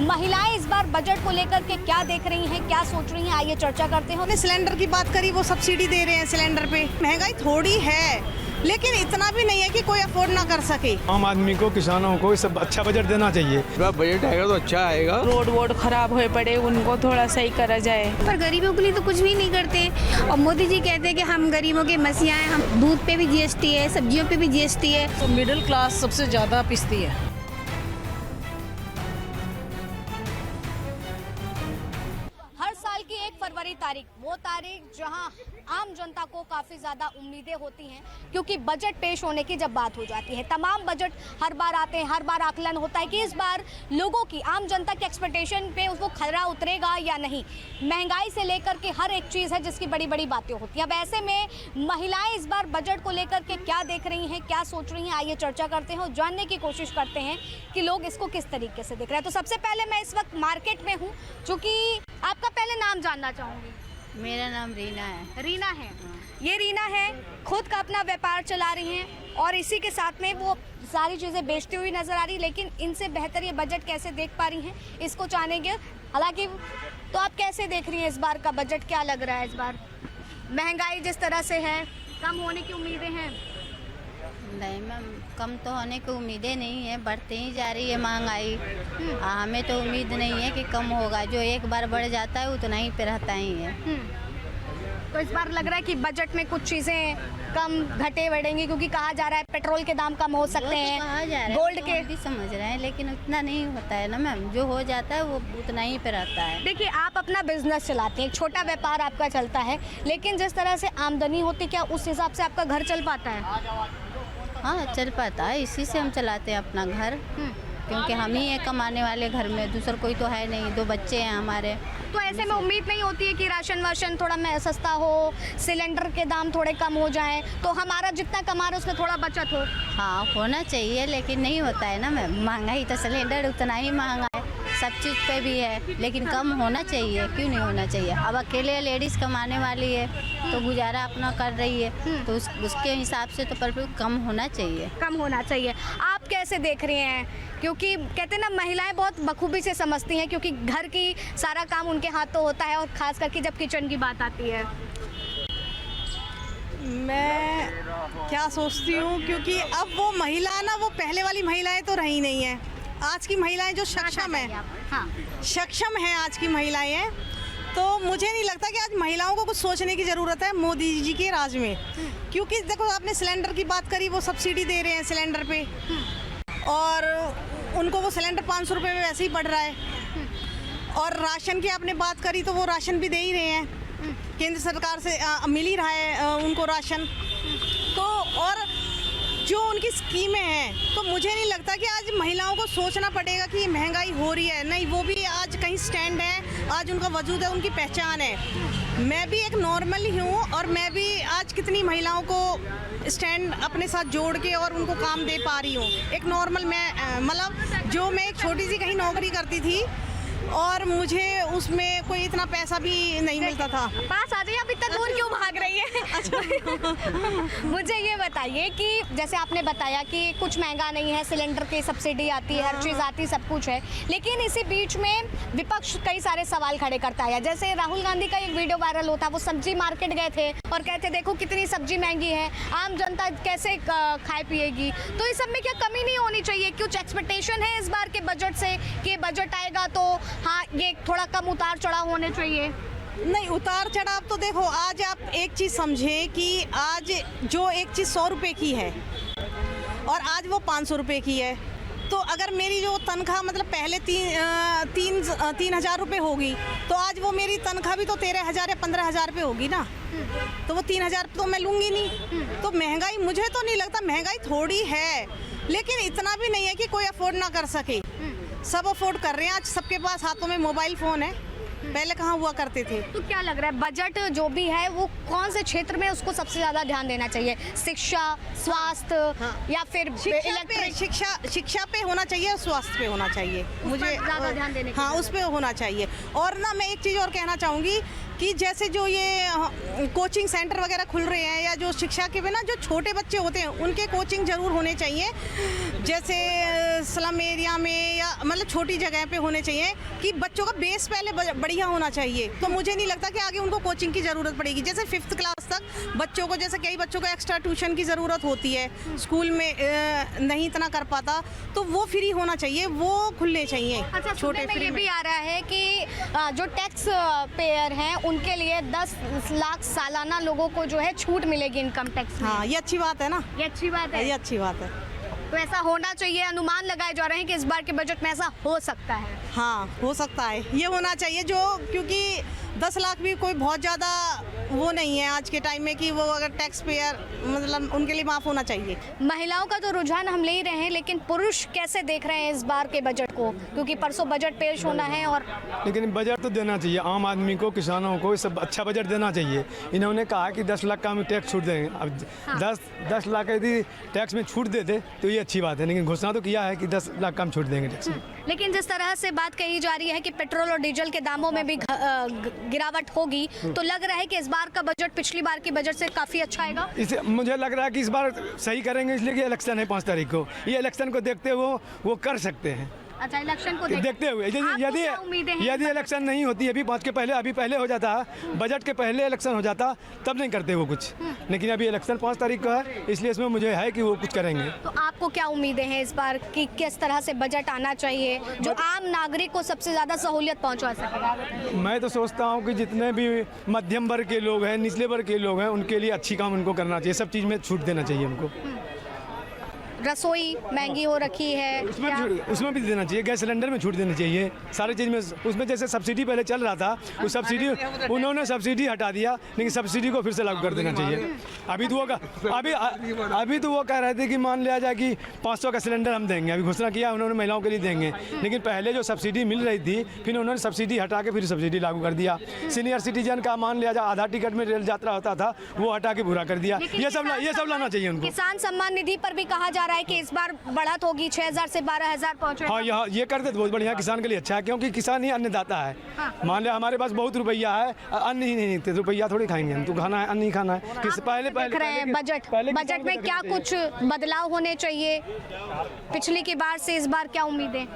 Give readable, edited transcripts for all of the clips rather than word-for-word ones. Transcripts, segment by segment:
महिलाएं इस बार बजट को लेकर के क्या देख रही हैं, क्या सोच रही हैं, आइए चर्चा करते हैं। हमने सिलेंडर की बात करी, वो सब्सिडी दे रहे हैं सिलेंडर पे। महंगाई थोड़ी है लेकिन इतना भी नहीं है कि कोई अफोर्ड ना कर सके। आम आदमी को, किसानों को सब अच्छा बजट देना चाहिए। बजट आएगा तो अच्छा आएगा। रोड वोड खराब हुए पड़े, उनको थोड़ा सही करा जाए। पर गरीबों के लिए तो कुछ भी नहीं करते। और मोदी जी कहते हैं कि हम गरीबों के मसीहा हैं। हम दूध पे भी जीएसटी है, सब्जियों पे भी जीएसटी है। तो मिडिल क्लास सबसे ज़्यादा पिसती है। हर साल की 1 फरवरी तारीख, वो तारीख जहां आम जनता को काफी ज्यादा उम्मीदें होती हैं, क्योंकि बजट पेश होने की जब बात हो जाती है, तमाम बजट हर बार आते हैं, हर बार आकलन होता है कि इस बार लोगों की, आम जनता की एक्सपेक्टेशन पे उसको खरा उतरेगा या नहीं। महंगाई से लेकर के हर एक चीज़ है जिसकी बड़ी बड़ी बातें होती हैं। अब ऐसे में महिलाएं इस बार बजट को लेकर के क्या देख रही हैं, क्या सोच रही हैं, आइए चर्चा करते हैं और जानने की कोशिश करते हैं कि लोग इसको किस तरीके से देख रहे हैं। तो सबसे पहले मैं इस वक्त मार्केट में हूँ, जो कि आपका पहले नाम जानना चाहूँगी। मेरा नाम रीना है। रीना है, ये रीना है, खुद का अपना व्यापार चला रही हैं और इसी के साथ में वो सारी चीज़ें बेचती हुई नजर आ रही, लेकिन इनसे बेहतर ये बजट कैसे देख पा रही हैं इसको जानेंगे। हालांकि तो आप कैसे देख रही हैं इस बार का बजट, क्या लग रहा है इस बार? महंगाई जिस तरह से है, कम होने की उम्मीदें हैं? नहीं मैम, कम तो होने की उम्मीदें नहीं है, बढ़ते ही जा रही है महंगाई। हमें तो उम्मीद नहीं है कि कम होगा। जो एक बार बढ़ जाता है उतना ही पे रहता ही है। तो इस बार लग रहा है कि बजट में कुछ चीज़ें कम घटे बढ़ेंगी, क्योंकि कहा जा रहा है पेट्रोल के दाम कम हो सकते हैं, कहा जा रहा है, गोल्ड तो के हम भी समझ रहे हैं, लेकिन उतना नहीं होता है ना मैम। जो हो जाता है वो उतना ही पे रहता है। देखिए, आप अपना बिजनेस चलाते हैं, एक छोटा व्यापार आपका चलता है, लेकिन जिस तरह से आमदनी होती, क्या उस हिसाब से आपका घर चल पाता है? हाँ, चल पाता है। इसी से हम चलाते हैं अपना घर, क्योंकि हम ही हैं कमाने वाले घर में, दूसरा कोई तो है नहीं। 2 बच्चे हैं हमारे। तो ऐसे में उम्मीद नहीं होती है कि राशन वाशन थोड़ा सस्ता हो, सिलेंडर के दाम थोड़े कम हो जाएं, तो हमारा जितना कमा रहे उसमें थोड़ा बचत हो? हाँ, होना चाहिए, लेकिन नहीं होता है ना मैम। महंगाई तो सिलेंडर उतना ही महंगा है, सब चीज़ पे भी है, लेकिन कम होना चाहिए। क्यों नहीं होना चाहिए? अब अकेले लेडीज़ कमाने वाली है तो गुजारा अपना कर रही है, तो उसके हिसाब से तो पर कम होना चाहिए। कम होना चाहिए। आप कैसे देख रहे हैं? क्योंकि कहते हैं ना, महिलाएं बहुत बखूबी से समझती हैं, क्योंकि घर की सारा काम उनके हाथ तो होता है, और ख़ास करके जब किचन की बात आती है। मैं क्या सोचती हूँ, क्योंकि अब वो महिला ना, वो पहले वाली महिलाएं तो रही नहीं है। आज की महिलाएं जो सक्षम है, हाँ, सक्षम है आज की महिलाएं हैं, तो मुझे नहीं लगता कि आज महिलाओं को कुछ सोचने की ज़रूरत है मोदी जी के राज में। क्योंकि देखो, आपने सिलेंडर की बात करी, वो सब्सिडी दे रहे हैं सिलेंडर पे, और उनको वो सिलेंडर 500 रुपये में वैसे ही पड़ रहा है। और राशन की आपने बात करी, तो वो राशन भी दे ही रहे हैं, केंद्र सरकार से मिल ही रहा है उनको राशन। तो और जो उनकी स्कीमें हैं, तो मुझे नहीं लगता कि आज महिलाओं को सोचना पड़ेगा कि ये महंगाई हो रही है। नहीं, वो भी आज कहीं स्टैंड है, आज उनका वजूद है, उनकी पहचान है। मैं भी एक नॉर्मल ही हूँ, और मैं भी आज कितनी महिलाओं को स्टैंड अपने साथ जोड़ के और उनको काम दे पा रही हूँ। एक नॉर्मल मैं, मतलब जो मैं एक छोटी सी कहीं नौकरी करती थी और मुझे उसमें कोई इतना पैसा भी नहीं मिलता था। पास आ जाइए, आप इतना दूर क्यों भाग रही है? अच्छा मुझे ये बताइए कि जैसे आपने बताया कि कुछ महंगा नहीं है, सिलेंडर की सब्सिडी आती है, हर चीज़ आती है, सब कुछ है, लेकिन इसी बीच में विपक्ष कई सारे सवाल खड़े करता है। जैसे राहुल गांधी का एक वीडियो वायरल होता, वो सब्जी मार्केट गए थे और कहते देखो कितनी सब्जी महंगी है, आम जनता कैसे खाए पिएगी। तो इस सब में क्या कमी नहीं होनी चाहिए? कुछ एक्सपेक्टेशन है इस बार के बजट से कि बजट आएगा तो हाँ, ये थोड़ा कम उतार चढ़ाव होने चाहिए? नहीं, उतार चढ़ाव तो देखो, आज आप एक चीज़ समझें कि आज जो एक चीज़ 100 रुपये की है और आज वो 500 रुपये की है, तो अगर मेरी जो तनख्वाह मतलब पहले 3,000 रुपये होगी, तो आज वो मेरी तनख्वाह भी तो 13,000 या 15,000 रुपये होगी ना। तो वो 3,000 तो मैं लूँगी नहीं। तो महंगाई, मुझे तो नहीं लगता, महंगाई थोड़ी है, लेकिन इतना भी नहीं है कि कोई अफोर्ड ना कर सके। सब अफोर्ड कर रहे हैं। आज सबके पास हाथों में मोबाइल फ़ोन है, पहले कहाँ हुआ करते थे। तो क्या लग रहा है बजट जो भी है वो कौन से क्षेत्र में उसको सबसे ज्यादा ध्यान देना चाहिए? शिक्षा, स्वास्थ्य या फिर इलेक्ट्रिक? शिक्षा पे होना चाहिए और स्वास्थ्य पे होना चाहिए। मुझे ज्यादा ध्यान देने की हाँ उस पे होना चाहिए। और ना मैं एक चीज़ और कहना चाहूँगी कि जैसे जो ये कोचिंग सेंटर वगैरह खुल रहे हैं या जो शिक्षा के बिना जो छोटे बच्चे होते हैं उनके कोचिंग ज़रूर होने चाहिए, जैसे स्लम एरिया में या मतलब छोटी जगह पे होने चाहिए कि बच्चों का बेस पहले बढ़िया होना चाहिए। तो मुझे नहीं लगता कि आगे उनको कोचिंग की ज़रूरत पड़ेगी। जैसे 5th क्लास तक बच्चों को, जैसे कई बच्चों को एक्स्ट्रा ट्यूशन की ज़रूरत होती है, स्कूल में नहीं इतना कर पाता, तो वो फ्री होना चाहिए, वो खुलने चाहिए। अच्छा, छोटे में फ्री ये में। भी आ रहा है कि जो टैक्स पेयर हैं उनके लिए 10 लाख सालाना लोगों को जो है छूट मिलेगी इनकम टैक्स में। हाँ ये अच्छी बात है ना, ये अच्छी बात है। ये अच्छी बात है। तो ऐसा होना चाहिए। अनुमान लगाए जा रहे हैं कि इस बार के बजट में ऐसा हो सकता है। हाँ हो सकता है, ये होना चाहिए जो, क्योंकि 10 लाख भी कोई बहुत ज़्यादा वो नहीं है आज के टाइम में कि वो अगर टैक्स पेयर मतलब उनके लिए माफ़ होना चाहिए। महिलाओं का तो रुझान हम ले ही रहे हैं, लेकिन पुरुष कैसे देख रहे हैं इस बार के बजट को? क्योंकि परसों बजट पेश होना है और लेकिन बजट तो देना चाहिए, आम आदमी को, किसानों को सब अच्छा बजट देना चाहिए। इन्होंने कहा कि 10 लाख का हम टैक्स छूट देंगे। अब 10 लाख यदि टैक्स में छूट देते तो ये अच्छी बात है, लेकिन घोषणा तो किया है कि 10 लाख का हम छूट देंगे टैक्स में। लेकिन जिस तरह से बात कही जा रही है कि पेट्रोल और डीजल के दामों में भी गिरावट होगी, तो लग रहा है कि इस बार का बजट पिछली बार के बजट से काफी अच्छा आएगा। इसे मुझे लग रहा है कि इस बार सही करेंगे, इसलिए कि इलेक्शन है 5 तारीख को। ये इलेक्शन को देखते हुए वो कर सकते हैं। अच्छा, इलेक्शन को देखते हुए यदि इलेक्शन नहीं होती अभी 5 के पहले, अभी पहले हो जाता, बजट के पहले इलेक्शन हो जाता, तब नहीं करते वो कुछ। लेकिन अभी इलेक्शन 5 तारीख का है, इसलिए इसमें मुझे है कि वो कुछ करेंगे। तो आपको क्या उम्मीदें हैं इस बार कि किस तरह से बजट आना चाहिए जो आम नागरिक को सबसे ज्यादा सहूलियत पहुंचा सके? मैं तो सोचता हूँ कि जितने भी मध्यम वर्ग के लोग हैं, निचले वर्ग के लोग हैं, उनके लिए अच्छी काम उनको करना चाहिए, सब चीज़ में छूट देना चाहिए उनको। रसोई महंगी हो रखी है, उसमें भी देना चाहिए, गैस सिलेंडर में छूट देनी चाहिए, सारी चीज़ में। उसमें जैसे सब्सिडी पहले चल रहा था, उस सब्सिडी उन्होंने सब्सिडी हटा दिया, लेकिन सब्सिडी को फिर से लागू कर देना चाहिए। अभी तो वो कह रहे थे कि मान लिया जाए कि 500 का सिलेंडर हम देंगे, अभी घोषणा किया उन्होंने महिलाओं के लिए देंगे, लेकिन पहले जो सब्सिडी मिल रही थी फिर उन्होंने सब्सिडी हटा के फिर सब्सिडी लागू कर दिया। सीनियर सिटीजन का मान लिया जाए आधा टिकट में रेल यात्रा होता था, वो हटा के पूरा कर दिया। ये सब लाना चाहिए उनको। किसान सम्मान निधि पर भी कहा जा रहा है कि इस बार बढ़त होगी, 6000 से 12000 पहुंचे। हाँ, ये करते तो बहुत बढ़िया, किसान के लिए अच्छा है, क्योंकि किसान ही अन्नदाता है। मान लिया हमारे पास बहुत रुपया है, अन्न ही नहीं, तो रुपया थोड़ी खाएंगे हम, तो खाना है, अन्न ही खाना है। पहले देख रहे हैं बजट में क्या कुछ बदलाव होने चाहिए पिछली की बार से? इस बार क्या उम्मीदें?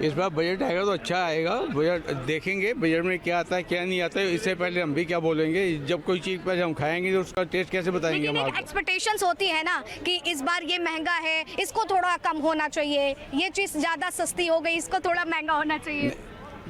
इस बार बजट आएगा तो अच्छा आएगा। बजट देखेंगे बजट में क्या आता है क्या नहीं आता है, इससे पहले हम भी क्या बोलेंगे। जब कोई चीज़ पर हम खाएंगे तो उसका टेस्ट कैसे बताएंगे हम आपको? एक्सपेक्टेशंस होती है ना कि इस बार ये महंगा है, इसको थोड़ा कम होना चाहिए, ये चीज़ ज़्यादा सस्ती हो गई, इसको थोड़ा महंगा होना चाहिए।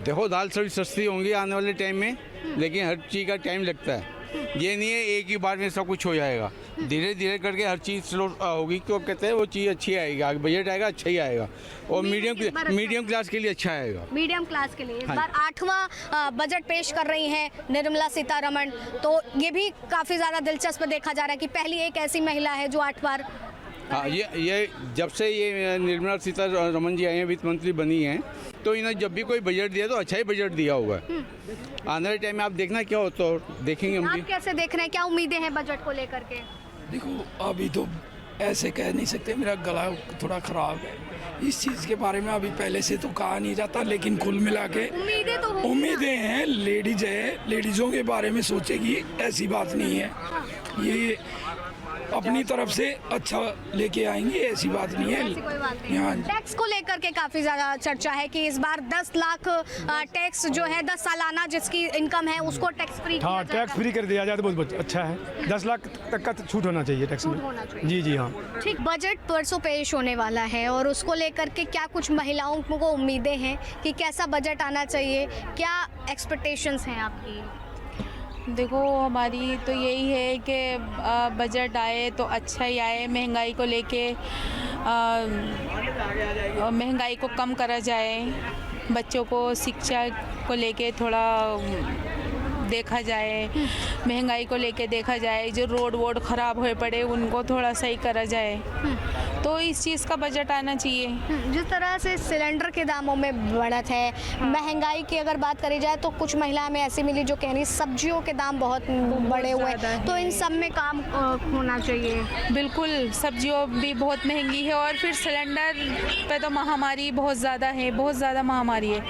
देखो दाल थोड़ी सस्ती होंगी आने वाले टाइम में, लेकिन हर चीज़ का टाइम लगता है। ये नहीं है एक ही बार में सब कुछ हो जाएगा, धीरे धीरे करके हर चीज़ स्लो होगी। क्यों कहते हैं वो चीज़ अच्छी आएगी, बजट आएगा अच्छा ही आएगा, और मीडियम क्लास के लिए अच्छा आएगा। मीडियम क्लास के लिए इस बार 8वां बजट पेश कर रही हैं निर्मला सीतारमण, तो ये भी काफ़ी ज़्यादा दिलचस्प देखा जा रहा है कि पहली एक ऐसी महिला है जो 8 बार। हाँ, ये जब से ये निर्मला सीतारमण जी आई हैं, वित्त मंत्री बनी हैं, तो इन्होंने जब भी कोई बजट दिया तो अच्छा ही बजट दिया होगा। आने वाले टाइम में आप देखना क्या होता है, देखेंगे हम भी। आप कैसे देख रहे हैं, क्या उम्मीदें हैं बजट को लेकर के? देखो अभी तो ऐसे कह नहीं सकते, मेरा गला थोड़ा ख़राब है, इस चीज़ के बारे में अभी पहले से तो कहा नहीं जाता, लेकिन कुल मिला के उम्मीदें तो उम्मीदें हैं। लेडीज है, लेडीज़ों के बारे में सोचेगी, ऐसी बात नहीं है, ये अपनी तरफ से अच्छा लेके आएंगे, ऐसी बात नहीं है। कोई बात नहीं। टैक्स को लेकर के काफी ज्यादा चर्चा है कि इस बार 10 लाख टैक्स जो है 10 सालाना जिसकी इनकम है उसको टैक्स फ्री। हाँ, टैक्स फ्री कर दिया जाए तो बहुत अच्छा है। 10 लाख तक का छूट होना चाहिए टैक्स में। जी हाँ ठीक। बजट परसों पेश होने वाला है और उसको लेकर के क्या कुछ महिलाओं को उम्मीदें हैं कि कैसा बजट आना चाहिए, क्या एक्सपेक्टेशंस हैं आपकी? देखो हमारी तो यही है कि बजट आए तो अच्छा ही आए, महंगाई को लेके महंगाई को कम करा जाए, बच्चों को शिक्षा को लेके थोड़ा देखा जाए, महंगाई को लेके देखा जाए, जो रोड वोड ख़राब हुए पड़े उनको थोड़ा सही करा जाए, तो इस चीज़ का बजट आना चाहिए। जिस तरह से सिलेंडर के दामों में बढ़त है, महंगाई की अगर बात करी जाए तो कुछ महिला हमें ऐसी मिली जो कह रही सब्जियों के दाम बहुत बढ़े हुए हैं, तो इन सब में काम होना चाहिए। बिल्कुल, सब्जियों भी बहुत महंगी है और फिर सिलेंडर पे तो महामारी बहुत ज़्यादा है, बहुत ज़्यादा महामारी है।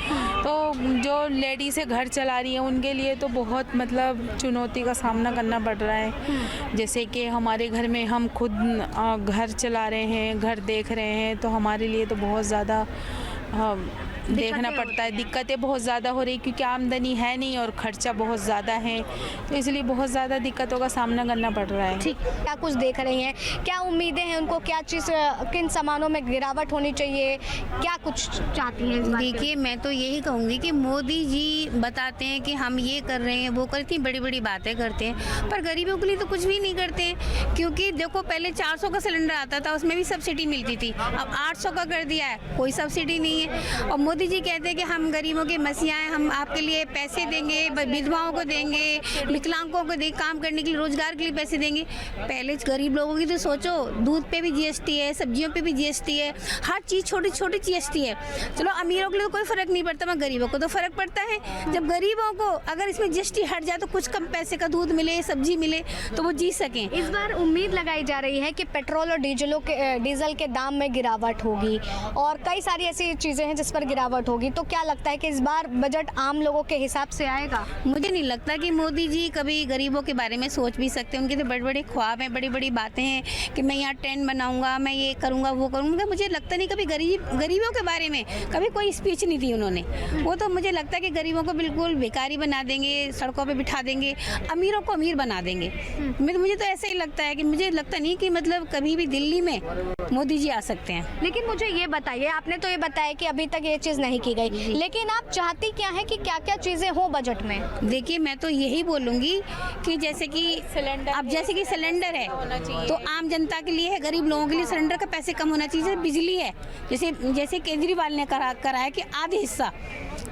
तो जो लेडीज़ घर चला रही है उनके लिए तो बहुत मतलब चुनौती का सामना करना पड़ रहा है। जैसे कि हमारे घर में हम खुद घर चला रहे हैं, घर देख रहे हैं, तो हमारे लिए तो बहुत ज़्यादा देखना पड़ता है। दिक्कतें बहुत ज़्यादा हो रही क्योंकि आमदनी है नहीं और खर्चा बहुत ज़्यादा है, तो इसलिए बहुत ज़्यादा दिक्कतों का सामना करना पड़ रहा है। ठीक, क्या कुछ देख रही हैं, क्या उम्मीदें हैं उनको, क्या चीज़, किन सामानों में गिरावट होनी चाहिए, क्या कुछ चाहती हैं? देखिए, मैं तो यही कहूँगी कि मोदी जी बताते हैं कि हम ये कर रहे हैं, वो करती हैं, बड़ी बड़ी बातें करते हैं, पर गरीबों के लिए तो कुछ भी नहीं करते हैं। क्योंकि देखो, पहले 400 का सिलेंडर आता था, उसमें भी सब्सिडी मिलती थी, अब 800 का कर दिया है, कोई सब्सिडी नहीं है। और मोदी जी कहते हैं कि हम गरीबों के मसीहा हैं, हम आपके लिए पैसे देंगे, विधवाओं को देंगे, विकलांगों को देंगे, काम करने के लिए, रोजगार के लिए पैसे देंगे। पहले गरीब लोगों की तो सोचो, दूध पे भी जीएसटी है, सब्जियों पे भी जीएसटी है, हर चीज़ छोटी छोटी जीएसटी है। चलो, अमीरों के लिए तो कोई फ़र्क नहीं पड़ता, मगर गरीबों को तो फ़र्क पड़ता है। जब गरीबों को अगर इसमें जीएसटी हट जाए तो कुछ कम पैसे का दूध मिले, सब्जी मिले, तो वो जी सकें। इस बार उम्मीद लगाई जा रही है कि पेट्रोल और डीजल के दाम में गिरावट होगी और कई सारी ऐसी चीज़ें हैं जिस पर गिरावट होगी, तो क्या लगता है कि इस बार बजट आम लोगों के हिसाब से आएगा? मुझे नहीं लगता कि मोदी जी कभी गरीबों के बारे में सोच भी सकते हैं। उनके तो बड़े बड़े ख्वाब हैं, बड़ी बड़ी बातें हैं कि मैं यहाँ टेंट बनाऊंगा, मैं ये करूँगा, वो करूँगा। मुझे लगता नहीं कभी गरीबों के बारे में कभी कोई स्पीच नहीं दी उन्होंने। वो तो मुझे लगता है कि गरीबों को बिल्कुल भिखारी बना देंगे, सड़कों पर बिठा देंगे, अमीरों को अमीर बना देंगे। मुझे तो ऐसा ही लगता है कि मुझे लगता नहीं कि मतलब कभी भी दिल्ली में मोदी जी आ सकते हैं। लेकिन मुझे ये बताइए, आपने तो ये बताया कि अभी तक ये चीज़ नहीं की गई, लेकिन आप चाहती क्या है कि क्या क्या चीज़ें हो बजट में? देखिए, मैं तो यही बोलूँगी कि जैसे कि सिलेंडर, अब जैसे कि सिलेंडर है तो आम जनता के लिए है, गरीब लोगों के लिए सिलेंडर का पैसे कम होना चाहिए। जैसे बिजली है, जैसे केजरीवाल ने करा है कि आधी हिस्सा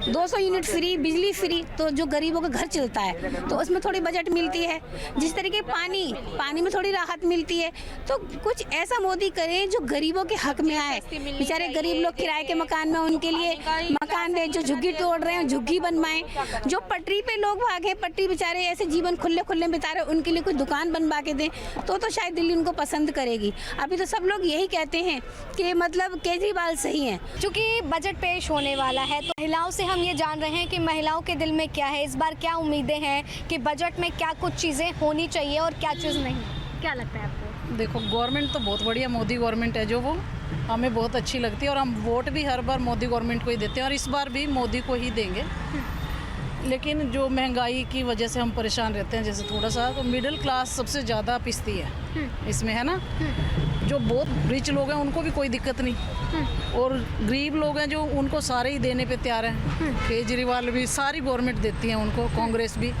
200 यूनिट फ्री, बिजली फ्री, तो जो गरीबों का घर चलता है तो उसमें थोड़ी बजट मिलती है। जिस तरीके पानी में थोड़ी राहत मिलती है, तो कुछ ऐसा मोदी करे जो गरीबों के हक में आए। बेचारे गरीब लोग किराए के मकान में, उनके लिए मकान दे, जो झुग्गी तोड़ रहे हैं झुग्गी बनवाएं, जो पटरी पे लोग भागे, पटरी बेचारे ऐसे जीवन खुले खुले बिता रहे, उनके लिए कोई दुकान बनवा के दें, तो शायद दिल्ली उनको पसंद करेगी। अभी तो सब लोग यही कहते हैं कि मतलब केजरीवाल सही है। चूँकि बजट पेश होने वाला है तो महिलाओं से हम ये जान रहे हैं कि महिलाओं के दिल में क्या है, इस बार क्या उम्मीदें हैं कि बजट में क्या कुछ चीज़ें होनी चाहिए और क्या चीज़ नहीं, क्या लगता है आपको? देखो, गवर्नमेंट तो बहुत बढ़िया मोदी गवर्नमेंट है, जो वो हमें बहुत अच्छी लगती है और हम वोट भी हर बार मोदी गवर्नमेंट को ही देते हैं और इस बार भी मोदी को ही देंगे। लेकिन जो महंगाई की वजह से हम परेशान रहते हैं, जैसे थोड़ा सा, तो मिडिल क्लास सबसे ज़्यादा पिसती है इसमें, है ना। जो बहुत रिच लोग हैं उनको भी कोई दिक्कत नहीं, और गरीब लोग हैं जो उनको सारे ही देने पे तैयार हैं। केजरीवाल भी, सारी गवर्नमेंट देती हैं उनको, कांग्रेस भी।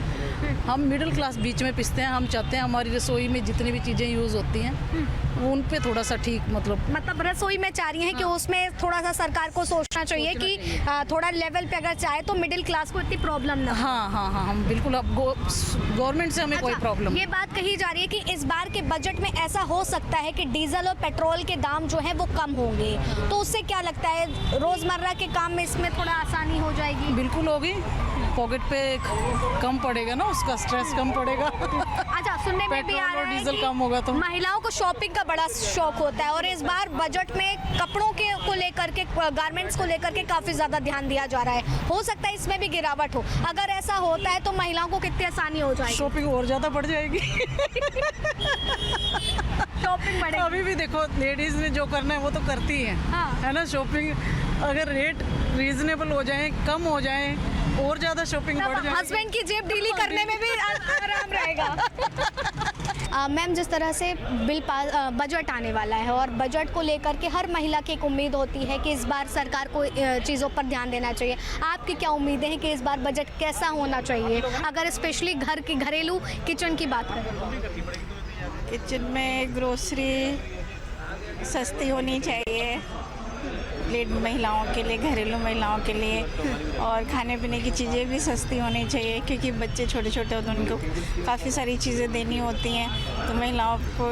हम मिडिल क्लास बीच में पिसते हैं। हम चाहते हैं हमारी रसोई में जितनी भी चीज़ें यूज़ होती हैं उन पे थोड़ा सा ठीक, मतलब रसोई में चाह रही हैं कि उसमें थोड़ा सा सरकार को सोचना चाहिए कि थोड़ा लेवल पे अगर चाहे तो मिडिल क्लास को इतनी प्रॉब्लम ना। हाँ, हम बिल्कुल, अब गवर्नमेंट से हमें कोई प्रॉब्लम। ये बात कही जा रही है कि इस बार के बजट में ऐसा हो सकता है कि डीजल और पेट्रोल के दाम जो है वो कम होंगे, तो उससे क्या लगता है रोजमर्रा के काम में इसमें थोड़ा आसानी हो जाएगी? बिल्कुल होगी, पॉकेट पे कम पड़ेगा ना, उसका स्ट्रेस कम पड़ेगा। अच्छा, सुनने में भी आ रहा है डीजल कम होगा तो महिलाओं को शॉपिंग का बड़ा शौक होता है और इस बार बजट में कपड़ों के को लेकर के, गारमेंट्स को लेकर के काफी ज्यादा ध्यान दिया जा रहा है। हो सकता है इसमें भी गिरावट हो। अगर ऐसा होता है तो महिलाओं को कितनी आसानी हो जाएगी? शॉपिंग और ज्यादा बढ़ जाएगी। शॉपिंग बढ़ेगी। अभी भी देखो, लेडीज ने जो करना है वो तो करती हैं, हाँ। है ना। शॉपिंग अगर रेट रीजनेबल हो जाए, कम हो जाए, और ज्यादा शॉपिंग बढ़ जाए, हस्बैंड की जेब ढीली करने में भी आराम रहेगा। मैम, जिस तरह से बजट आने वाला है और बजट को लेकर के हर महिला की एक उम्मीद होती है कि इस बार सरकार को चीज़ों पर ध्यान देना चाहिए। आपकी क्या उम्मीदें हैं कि इस बार बजट कैसा होना चाहिए, अगर स्पेशली घर की घरेलू किचन की बात करें? किचन में ग्रोसरी सस्ती होनी चाहिए, महिलाओं के लिए, घरेलू महिलाओं के लिए, और खाने पीने की चीज़ें भी सस्ती होनी चाहिए क्योंकि बच्चे छोटे छोटे होते हैं, उनको काफ़ी सारी चीज़ें देनी होती हैं, तो महिलाओं को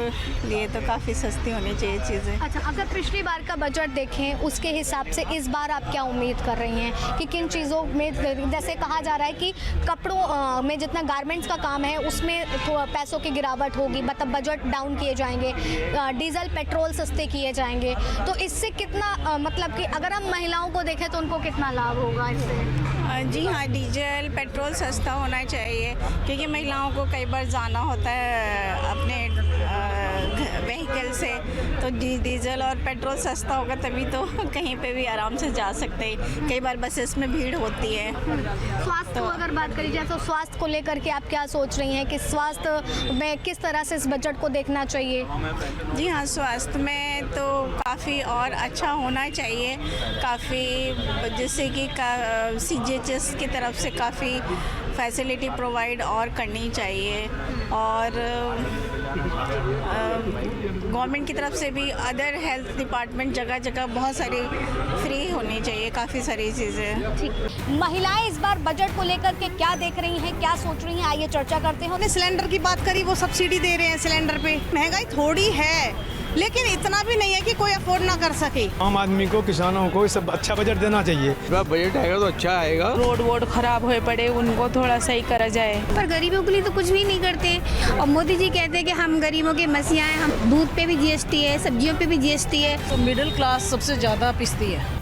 लिए तो काफ़ी सस्ती होनी चाहिए चीज़ें। अच्छा, अगर पिछली बार का बजट देखें उसके हिसाब से इस बार आप क्या उम्मीद कर रही हैं कि किन चीज़ों में, जैसे कहा जा रहा है कि कपड़ों में जितना गारमेंट्स का काम है उसमें थोड़ा पैसों की गिरावट होगी, मतलब बजट डाउन किए जाएंगे, डीजल पेट्रोल सस्ते किए जाएंगे, तो इससे कितना मतलब कि अगर हम महिलाओं को देखें तो उनको कितना लाभ होगा इससे? जी हाँ, डीजल पेट्रोल सस्ता होना चाहिए क्योंकि महिलाओं को कई बार जाना होता है अपने व्हीकल से, तो डीजल और पेट्रोल सस्ता होगा तभी तो कहीं पे भी आराम से जा सकते हैं। कई बार बसेस में भीड़ होती है। स्वास्थ्य को अगर बात करी जाए तो स्वास्थ्य को लेकर के आप क्या सोच रही हैं कि स्वास्थ्य में किस तरह से इस बजट को देखना चाहिए? जी हाँ, स्वास्थ्य में तो काफ़ी और अच्छा होना चाहिए, काफ़ी जैसे कि CGHS की तरफ से काफ़ी फैसिलिटी प्रोवाइड और करनी चाहिए, और गवर्नमेंट की तरफ से भी अदर हेल्थ डिपार्टमेंट जगह जगह बहुत सारी फ्री होनी चाहिए, काफ़ी सारी चीज़ें। ठीक, महिलाएं इस बार बजट को लेकर के क्या देख रही हैं, क्या सोच रही हैं, आइए चर्चा करते हैं। हमने सिलेंडर की बात करी, वो सब्सिडी दे रहे हैं सिलेंडर पे। महंगाई थोड़ी है लेकिन इतना भी नहीं है कि कोई अफोर्ड ना कर सके। आम आदमी को, किसानों को सब अच्छा बजट देना चाहिए। बजट आएगा तो अच्छा आएगा। रोड वोड खराब हुए पड़े उनको थोड़ा सही करा जाए। पर गरीबों के लिए तो कुछ भी नहीं करते, और मोदी जी कहते हैं कि हम गरीबों के मसीहा हैं, हम दूध पे भी GST है, सब्जियों पे भी GST है। तो मिडिल क्लास सबसे ज़्यादा पिसती है।